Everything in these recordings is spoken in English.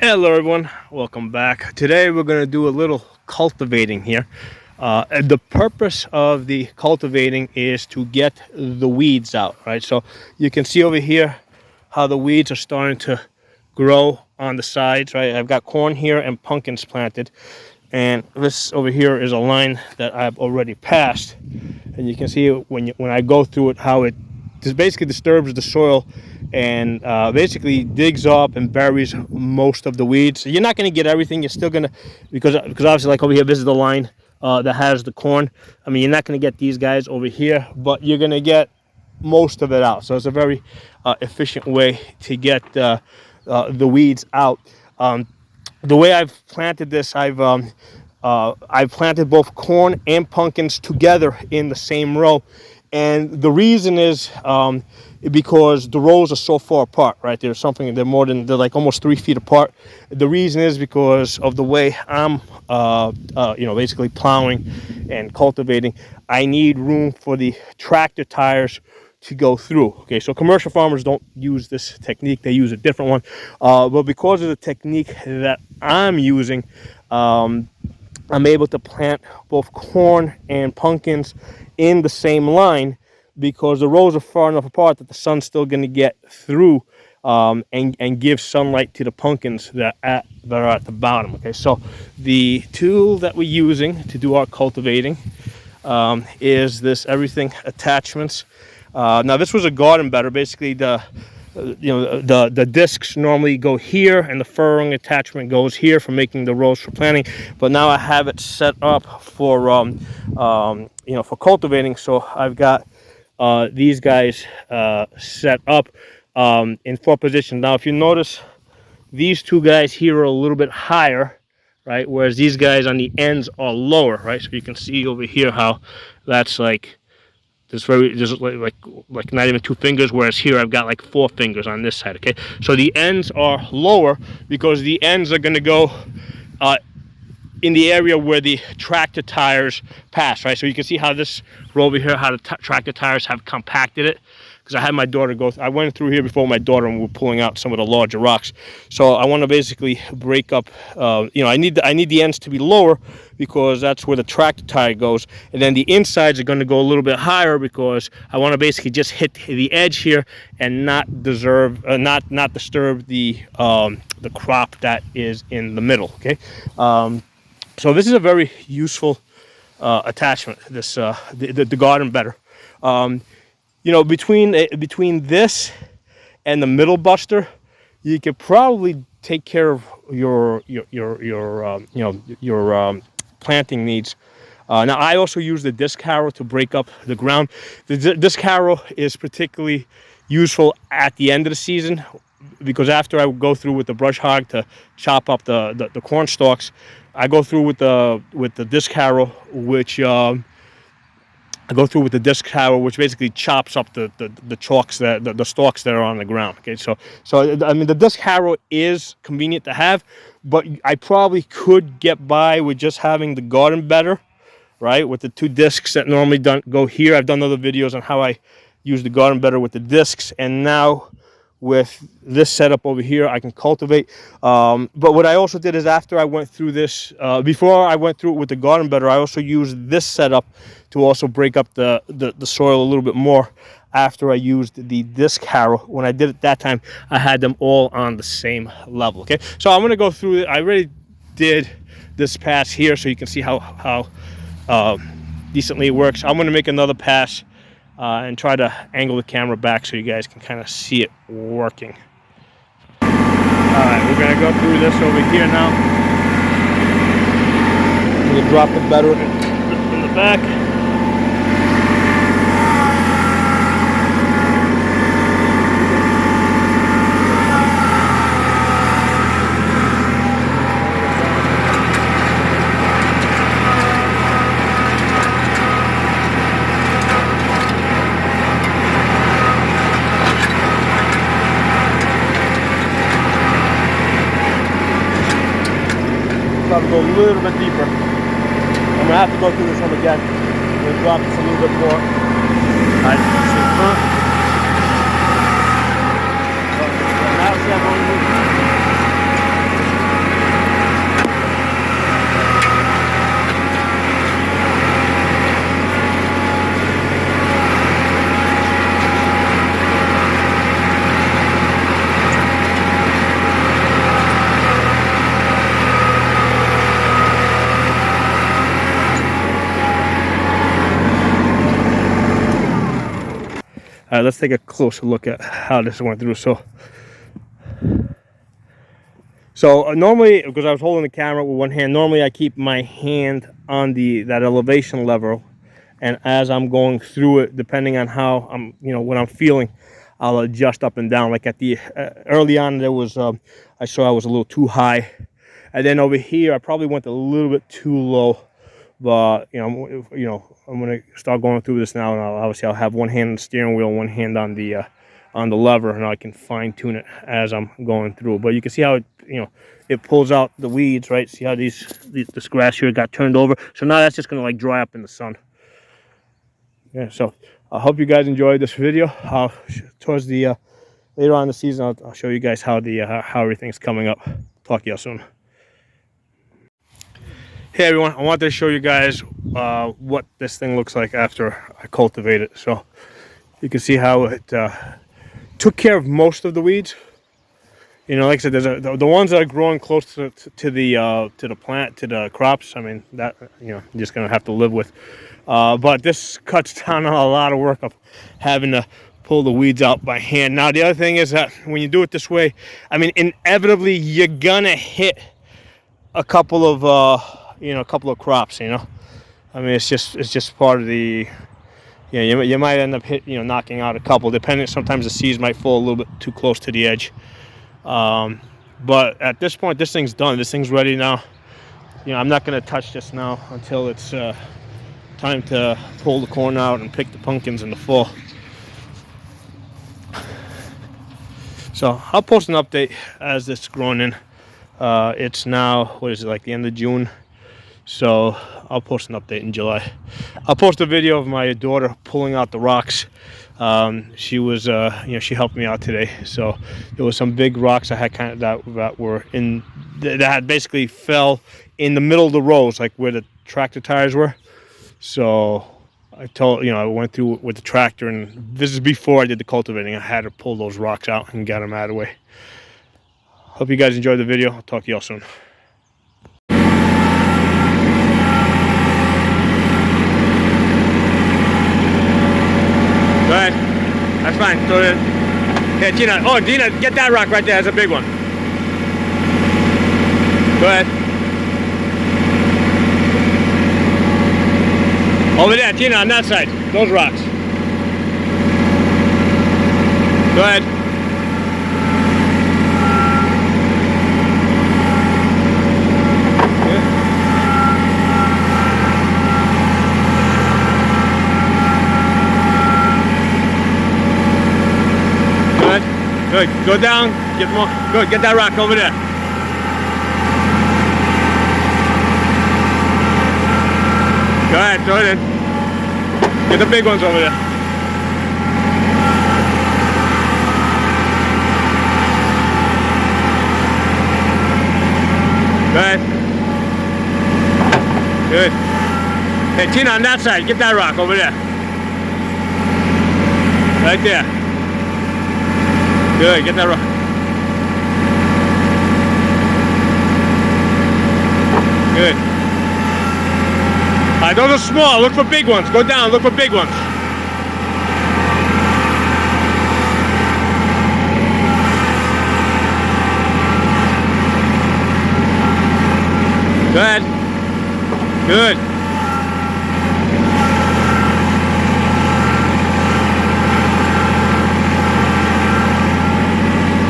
Hello everyone, welcome back. Today we're going to do a little cultivating here. And the purpose of the cultivating is to get the weeds out, right? So you can see over here how the weeds are starting to grow on the sides, right? I've got corn here and pumpkins planted. And this over here is a line that I've already passed. And you can see when I go through it how it just basically disturbs the soil and basically digs up and buries most of the weeds. So you're not going to get everything. You're still going to, because obviously like over here, this is the line that has the corn. I mean, you're not going to get these guys over here, but you're going to get most of it out. So it's a very efficient way to get the weeds out. The way I've planted this, I've planted both corn and pumpkins together in the same row. And the reason is because the rows are so far apart, right? They're like almost 3 feet apart. The reason is because of the way I'm, basically plowing and cultivating. I need room for the tractor tires to go through. Okay, so commercial farmers don't use this technique. They use a different one. But because of the technique that I'm using, I'm able to plant both corn and pumpkins in the same line because the rows are far enough apart that the sun's still going to get through and give sunlight to the pumpkins that are at the bottom. Okay, so the tool that we're using to do our cultivating is this everything attachments. Now this was a garden bedder. Basically the discs normally go here and the furrowing attachment goes here for making the rows for planting, but now I have it set up for for cultivating. So I've got these guys set up in 4 positions. Now if you notice, these 2 guys here are a little bit higher, right, whereas these guys on the ends are lower, right? So you can see over here how that's like just like not even 2 fingers, whereas here I've got like 4 fingers on this side. Okay, so the ends are lower because the ends are going to go in the area where the tractor tires pass, right? So you can see how this row over here, how the tractor tires have compacted it. Because I had my daughter I went through here before my daughter and we were pulling out some of the larger rocks. So I want to basically break up, I need the ends to be lower because that's where the tractor tire goes. And then the insides are going to go a little bit higher because I want to basically just hit the edge here and not disturb the crop that is in the middle, okay? So this is a very useful attachment, this the garden bedder. Between this and the middle buster, you could probably take care of your planting needs. Now I also use the disc harrow to break up the ground. The disc harrow is particularly useful at the end of the season because after I go through with the brush hog to chop up the corn stalks, I go through with the disc harrow, which basically chops up the chalks the stalks that are on the ground. Okay, so I mean the disc harrow is convenient to have, but I probably could get by with just having the garden bedder, right, with the 2 discs that normally don't go here. I've done other videos on how I use the garden bedder with the discs, and now with this setup over here I can cultivate. But what I also did is after I went through this, before I went through it with the garden bedder, I also used this setup to also break up the soil a little bit more after I used the disc harrow. When I did it that time, I had them all on the same level. Okay, so I'm going to go through it. I already did this pass here so you can see how decently it works. I'm going to make another pass and try to angle the camera back so you guys can kind of see it working. Alright, we're going to go through this over here now. I'm going to drop the bedder in the back. Probably go a little bit deeper. I'm gonna have to go through this one again. I'm gonna drop this a little bit more. Alright, now see I'm going to move. All right, let's take a closer look at how this went through. So normally, because I was holding the camera with one hand, normally I keep my hand on that elevation level, and as I'm going through it, depending on how I'm, what I'm feeling, I'll adjust up and down. Like at the early on, there was I saw I was a little too high, and then over here I probably went a little bit too low. But I'm gonna start going through this now, and obviously I'll have one hand on the steering wheel, one hand on the lever, and I can fine tune it as I'm going through. But you can see how it pulls out the weeds, right? See how this grass here got turned over. So now that's just gonna like dry up in the sun. Yeah. So I hope you guys enjoyed this video. Towards the later on in the season, I'll show you guys how how everything's coming up. Talk to y'all soon. Hey everyone, I wanted to show you guys what this thing looks like after I cultivate it. So you can see how it took care of most of the weeds. Like I said, there's the ones that are growing close to the plant, to the crops. I mean, that you're just gonna have to live with. But this cuts down on a lot of work of having to pull the weeds out by hand. Now the other thing is that when you do it this way, I mean, inevitably you're gonna hit a couple of crops. I mean, it's just part of the. You might end up knocking out a couple, depending. Sometimes the seeds might fall a little bit too close to the edge. But at this point, this thing's done. This thing's ready now. I'm not going to touch this now until it's time to pull the corn out and pick the pumpkins in the fall. So I'll post an update as this is growing in. It's now, what is it, like the end of June? So I'll post an update in July. I'll post a video of my daughter pulling out the rocks. She was, she helped me out today. So there was some big rocks I had that were that had basically fell in the middle of the rows, like where the tractor tires were. So I went through with the tractor, and this is before I did the cultivating. I had to pull those rocks out and get them out of the way. Hope you guys enjoyed the video. I'll talk to y'all soon. Go ahead. That's fine. Throw it in. Okay, Gina. Oh, Dina, get that rock right there. That's a big one. Go ahead. Over there, Gina, on that side. Those rocks. Go ahead. Good. Go down. Get more. Good. Get that rock over there. Go ahead. Throw it in. Get the big ones over there. Go ahead. Good. Hey, Tina, on that side. Get that rock over there. Right there. Good, get that rock. Good. All right, those are small. Look for big ones. Go down, look for big ones. Go ahead. Good.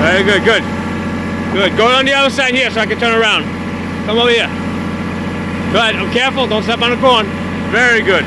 Very good, good. Good. Go on the other side here so I can turn around. Come over here. Go ahead. Oh, careful. Don't step on the corn. Very good.